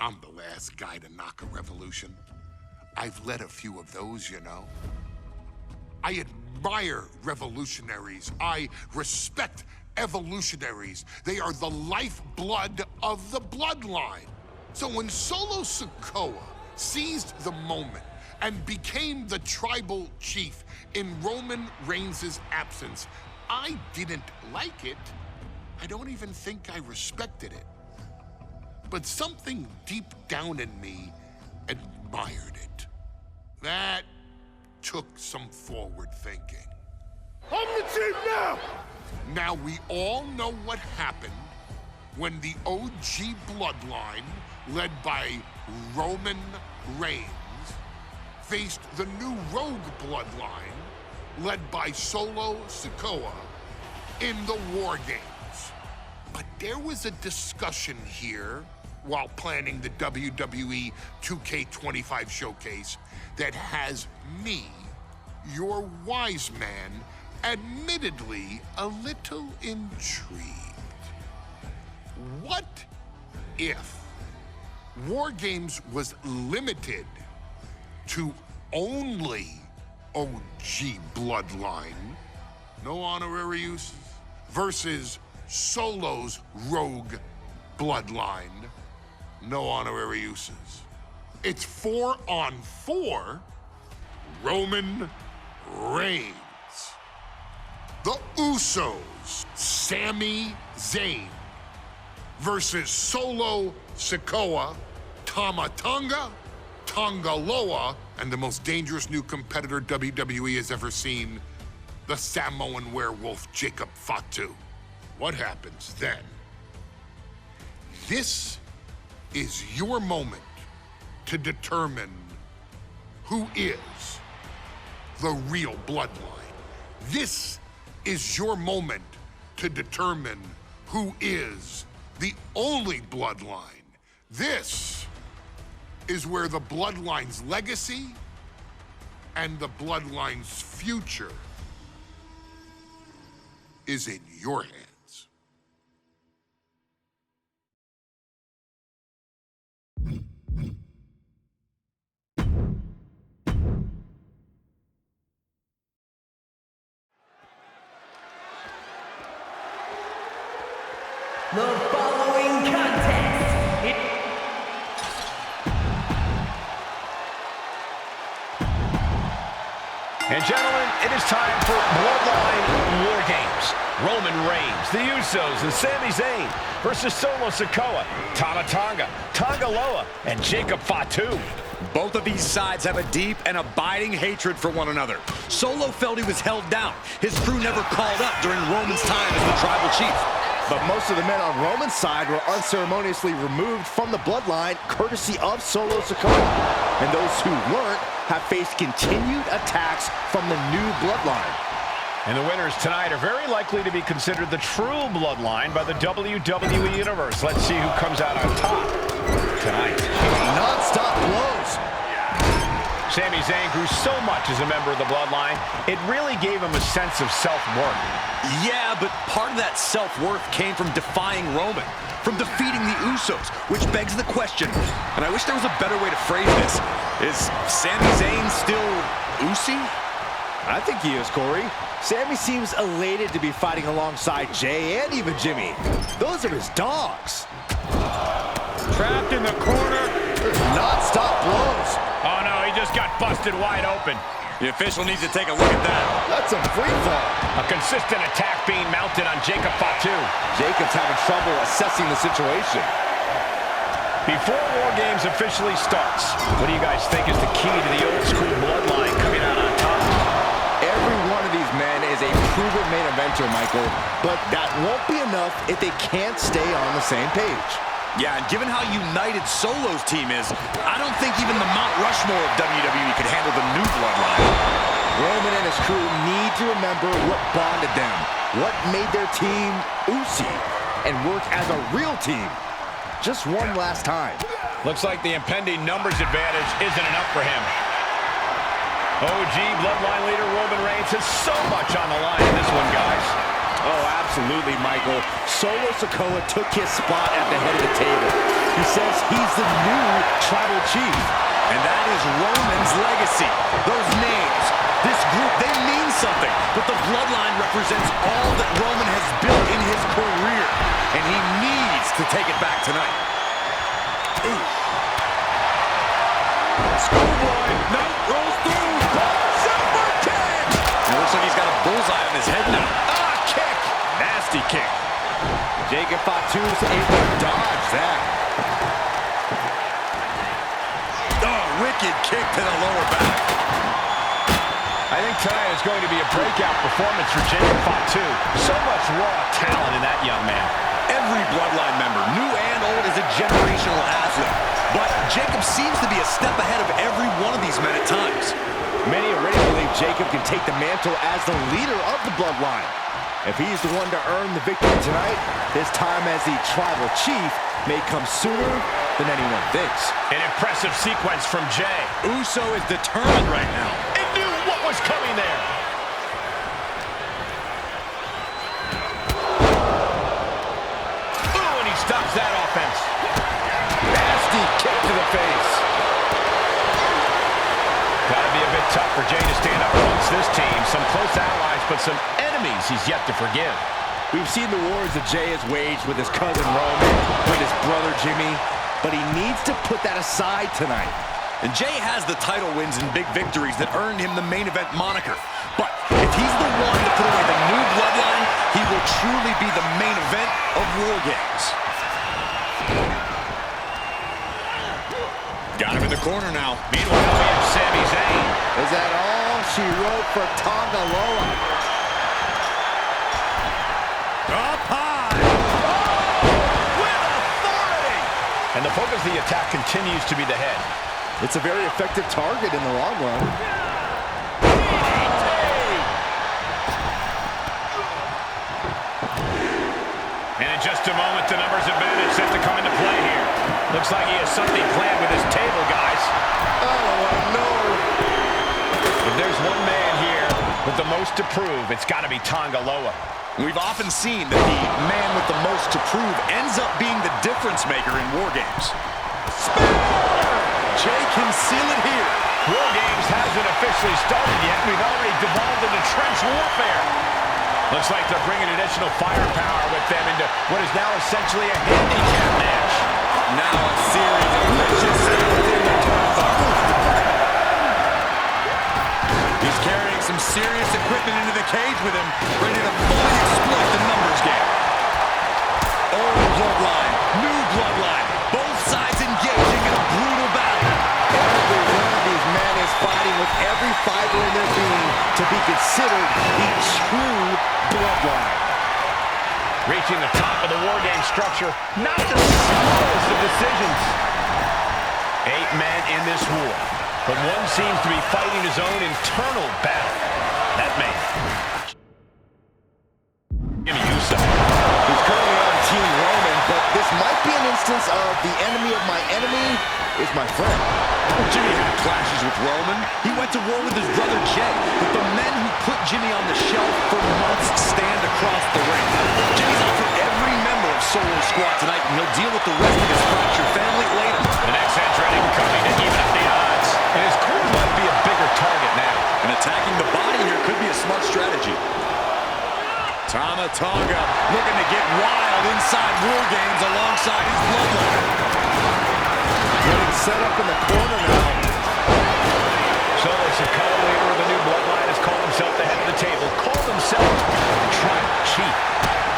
I'm the last guy to knock a revolution. I've led a few of those, you know. I admire revolutionaries. I respect evolutionaries. They are the lifeblood of the bloodline. So when Solo Sikoa seized the moment and became the tribal chief in Roman Reigns' absence, I didn't like it. I don't even think I respected it. But something deep down in me admired it. That took some forward thinking. I'm the chief now! Now we all know what happened when the OG bloodline, led by Roman Reigns, faced the new Rogue bloodline, led by Solo Sikoa, in the War Games. But there was a discussion here while planning the WWE 2K25 showcase that has me, your wise man, admittedly a little intrigued. What if War Games was limited to only OG bloodline, no honorary uses, versus Solo's Rogue bloodline, no honorary uses? It's 4-on-4 Roman Reigns. The Usos, Sami Zayn, versus Solo Sikoa, Tama Tonga, Tonga Loa, and the most dangerous new competitor WWE has ever seen, the Samoan werewolf Jacob Fatu. What happens then? This is your moment to determine who is the real bloodline. This is your moment to determine who is the only bloodline. This is where the bloodline's legacy and the bloodline's future is in your hands. The following contest. And gentlemen, it is time for Bloodline War Games. Roman Reigns, the Usos, and Sami Zayn versus Solo Sikoa, Tama Tonga, Tonga Loa, and Jacob Fatu. Both of these sides have a deep and abiding hatred for one another. Solo felt he was held down. His crew never called up during Roman's time as the tribal chief. But most of the men on Roman's side were unceremoniously removed from the bloodline, courtesy of Solo Sikoa. And those who weren't have faced continued attacks from the new bloodline. And the winners tonight are very likely to be considered the true bloodline by the WWE Universe. Let's see who comes out on top tonight. Non-stop blows. Sami Zayn grew so much as a member of the bloodline, it really gave him a sense of self-worth. Yeah, but part of that self-worth came from defying Roman, from defeating the Usos, which begs the question, and I wish there was a better way to phrase this, is Sami Zayn still Usi? I think he is, Corey. Sami seems elated to be fighting alongside Jay and even Jimmy. Those are his dogs. Trapped in the corner. Non-stop blows. Oh no, he just got busted wide open. The official needs to take a look at that. That's a free fall. A consistent attack being mounted on Jacob Fatu. Jacob's having trouble assessing the situation. Before War Games officially starts, what do you guys think is the key to the old school bloodline coming out on top? Every one of these men is a proven main eventer, Michael, but that won't be enough if they can't stay on the same page. Yeah, and given how united Solo's team is, I don't think even the Mount Rushmore of WWE could handle the new bloodline. Roman and his crew need to remember what bonded them, what made their team Usi, and work as a real team. Just one last time. Looks like the impending numbers advantage isn't enough for him. OG bloodline leader Roman Reigns has so much on the line in this one, guys. Oh, absolutely, Michael. Solo Sikoa took his spot at the head of the table. He says he's the new tribal chief. And that is Roman's legacy. Those names, this group, they mean something. But the Bloodline represents all that Roman has built in his career. And he needs to take it back tonight. Schoolboy, no, rolls through. Super kick! It looks like he's got a bullseye on his head now. Ah, kick! Nasty kick. Jacob Fatu's able to dodge that. Oh, wicked kick to the lower back. I think tonight is going to be a breakout performance for Jacob Fatu. So much raw talent in that young man. Every Bloodline member, new and old, is a generational athlete. But Jacob seems to be a step ahead of every one of these men at times. Many already believe Jacob can take the mantle as the leader of the Bloodline. If he's the one to earn the victory tonight, his time as the tribal chief may come sooner than anyone thinks. An impressive sequence from Jay. Uso is determined right now. And knew what was coming there. Ooh, and he stops that offense. Nasty kick to the face. Gotta be a bit tough for Jay to stand up amongst this team. Some close allies, but some enemies he's yet to forgive. We've seen the wars that Jay has waged with his cousin Roman, with his brother Jimmy, but he needs to put that aside tonight. And Jay has the title wins and big victories that earned him the main event moniker. But if he's the one to put away the new Bloodline, he will truly be the main event of War Games. Got him in the corner now. Meanwhile, we have Sami Zayn. Is that all she wrote for Tonga Loa? Up high. Oh, with authority. And the focus of the attack continues to be the head. It's a very effective target in the long run. And in just a moment, the numbers advantage set to come into play here. Looks like he has something planned with his table, guys. Oh, no. If there's one man here with the most to prove, it's got to be Tonga Loa. We've often seen that the man with the most to prove ends up being the difference maker in War Games. Jay can seal it here. War Games hasn't officially started yet. We've already devolved into trench warfare. Looks like they're bringing additional firepower with them into what is now essentially a handicap match. Now a series of vicious stabs in the turnbuckle. He's carrying some serious equipment into the cage with him, ready to fully exploit the numbers game. Old Bloodline, new Bloodline, both sides engaging in a brutal battle. Every one of these men is fighting with every fiber in their being to be considered the true Bloodline. Reaching the top of the War Game structure, not the smallest of decisions. 8 men in this war, but one seems to be fighting his own internal battle. That man, Jimmy Uso. He's currently on Team Roman, but this might be an instance of the enemy of my enemy is my friend. Jimmy had clashes with Roman. He went to war with his brother Jay, but the men who put Jimmy on the shelf for months stand across the ring. Jimmy's out for every member of Solo Squad tonight, and he'll deal with the rest of his fractured family later. The next entrant coming to even up the odds. And his core might be a bigger target now. And attacking the body here could be a smart strategy. Tama Tonga looking to get wild inside War Games alongside his Bloodline. Getting set up in the corner now. Solo Sikoa, leader of the new Bloodline, has called himself the head of the table, called himself the tribal chief.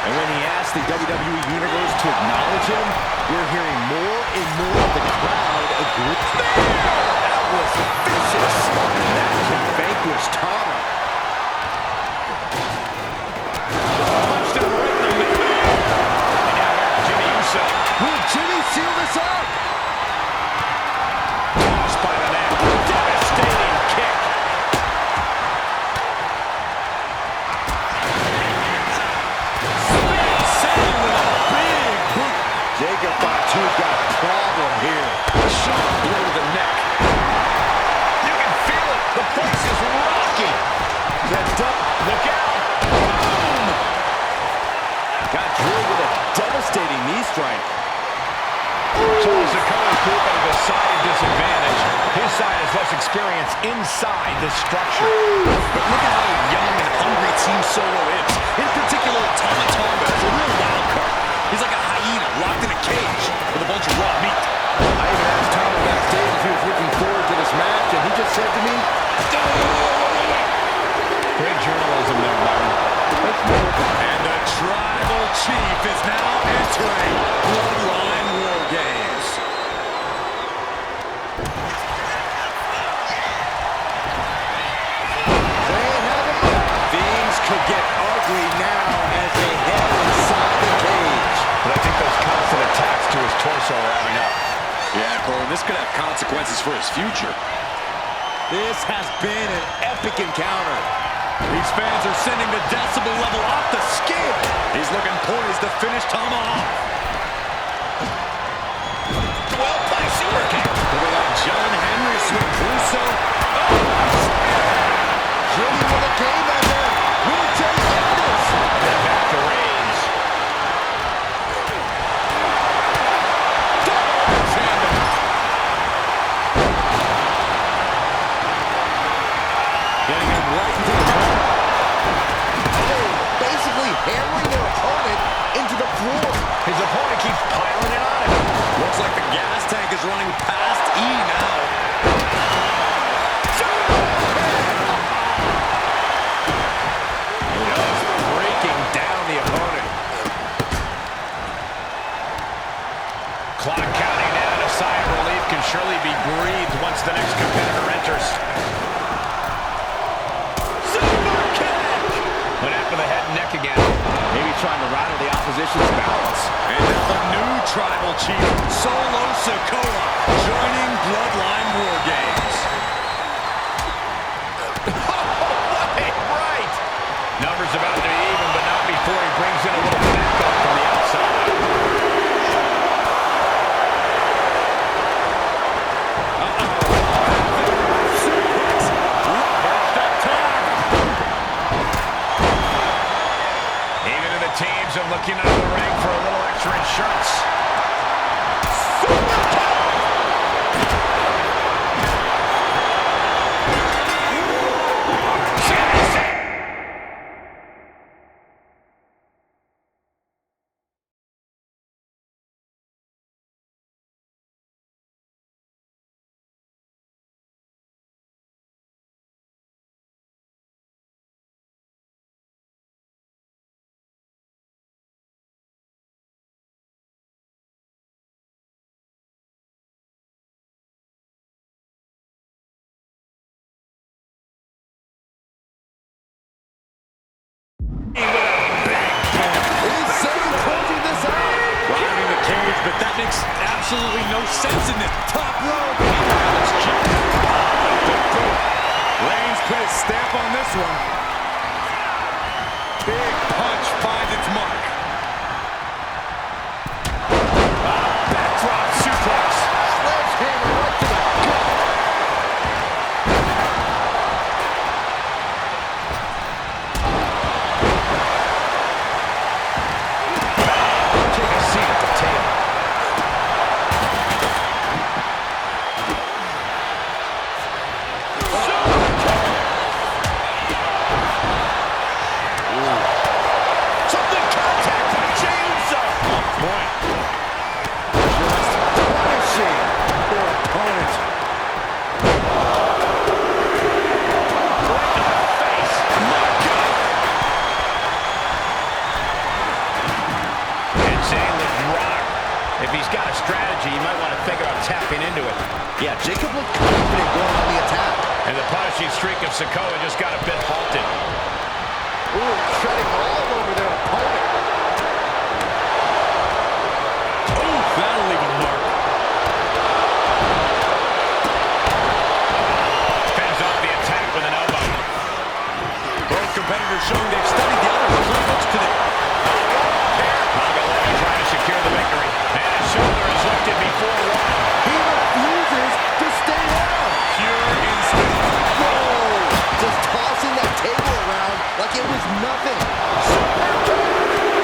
And when he asked the WWE Universe to acknowledge him, we're hearing more and more of the crowd agree. That was vicious. And that can vanquish Tama. Punched him right in the middle. And now Jimmy Uso. Will Jimmy seal this up? Tossed by the net. Devastating kick. Sand with a big boot. Jacob Fatu's got a problem here. A sharp blow to the neck. You can feel it. The place is rocking. strike. Solo Sikoa's group at a decided disadvantage. His side has less experience inside this structure. But look at how young and hungry Team Solo is. In particular, Tama Tonga is a real wild card. He's like a hyena locked in a cage with a bunch of raw meat. I even asked Tama backstage if he was looking forward to this match, and he just said to me, Great journalism there, Byron. And the Tribal Chief is now entering Bloodline War Games. things could get ugly now as they head inside the cage. But I think those constant attacks to his torso are adding up. Yeah, Corwin, this could have consequences for his future. This has been an epic encounter. These fans are sending the decibel level off the scale. He's looking poised to finish Tama off. Well played super kick. Look at John Henry sweep Russo. Jimmy with a game ender. Will take Elvis. And back to Reigns. Getting him right into the corner. Basically hammering their opponent into the floor. His opponent keeps piling it on him. Looks like the gas tank is running past E now. Just breaking down the opponent. Clock counting down. A sigh of relief can surely be breathed once the next competitor enters. Super kick! Went after the head and neck again. Maybe trying to rattle the opposition's balance. And the new Tribal Chief, Solo Sikoa, joining Bloodline War Games. Right! Numbers about to be even, but not before he brings in a little backup from the outside. Even in the teams are looking under the ring for a little extra insurance. But that makes absolutely no sense in this top rope. Reigns put his stamp on this one. Big punch finds its mark. Backdrop suplex. Sledgehammer right to the gut. Take a seat at the table. Something contact with a chainsaw. Point. Just punishing their opponent. Face. My God. Insane with Rock. If he's got a strategy, you might want to think about tapping into it. Yeah, Jacob looked confident going on the attack. And the punishing streak of Sikoa just got a bit halted. Ooh, treading all over their opponent. Ooh, that'll leave a mark. Fends off the attack with an elbow. Both competitors showing they've studied the other's playbooks today. Tonga trying to secure the victory. And his shoulder is lifted before one. He refuses to stay down. Pure instinct. Whoa! Just tossing that table around like it was nothing. Super kick!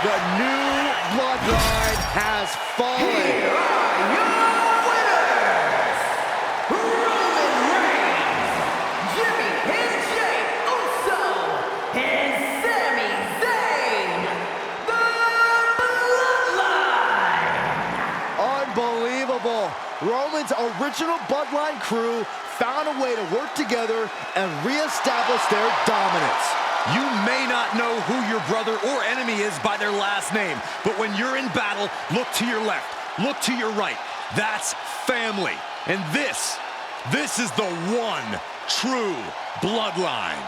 The new bloodline has fallen. Here are your winners, Roman Reigns, Jimmy and Jey Uso, and Sami Zayn, the Bloodline. Unbelievable. Roman's original bloodline crew found a way to work together and reestablish their dominance. You may not know who your brother or enemy is by their last name, but when you're in battle, look to your left, look to your right. That's family. And this is the one true bloodline.